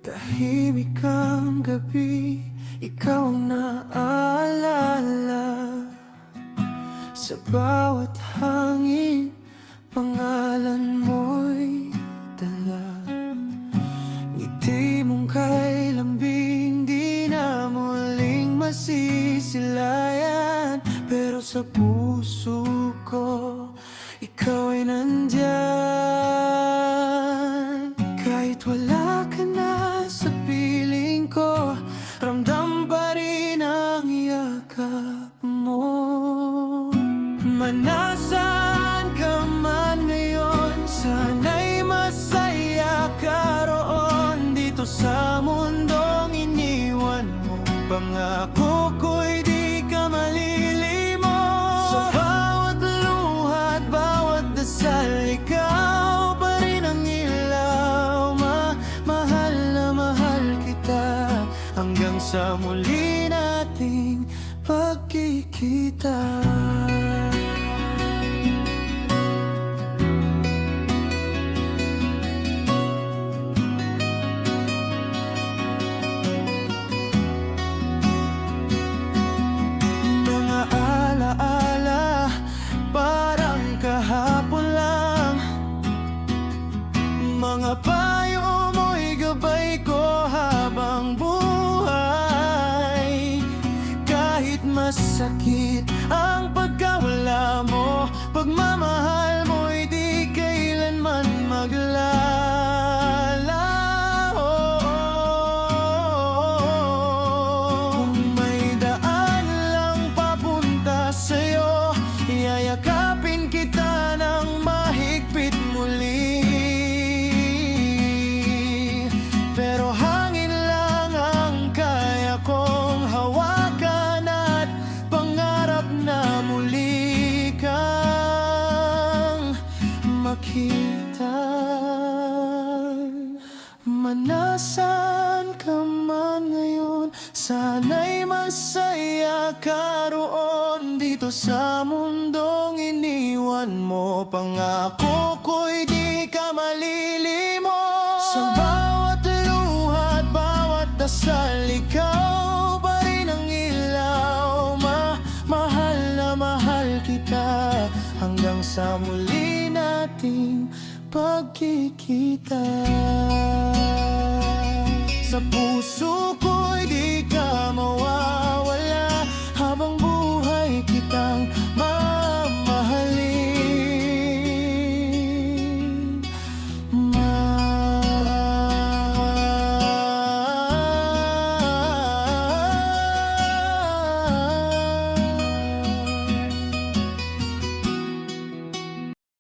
Tahimik ang gabi, ikaw ang naaalala. Sa bawat hangin, pangalan mo'y dala. Ngiti mong kay lambing, di na muling masisilayan. Pero sa puso ko, ikaw ay nandyan. Kahit wala ka na sa piling ko, ramdam pa rin ang yakap mo. Nasaan ka man ngayon, sana'y masaya ka roon. Dito sa mundong iniwan mo, pangako ko'y di ka malilimot. Sa bawat luha at bawat dasal, ikaw pa rin ang ilaw. Mahal na mahal kita, hanggang sa muli nating pagkikita. Mga payo mo'y gabay ko habang buhay. Kahit masakit ang pagkawala mo, pagmamahal mo'y di kailanman maglalaho. Kung may daan lang papunta sa'yo, yayakapin kita ng mahigpit muli. Pero hangin lang ang kaya kong hawakan, at pangarap na muli kang makita. Nasaan ka man ngayon, sana'y masaya ka roon. Dito sa mundong iniwan mo, pangako ko'y di ka malilimot. Sa bawat luha at bawat dasal, ikaw pa rin ang ilaw. Mahal na mahal kita, hanggang sa muli nating pagkikita. Sa puso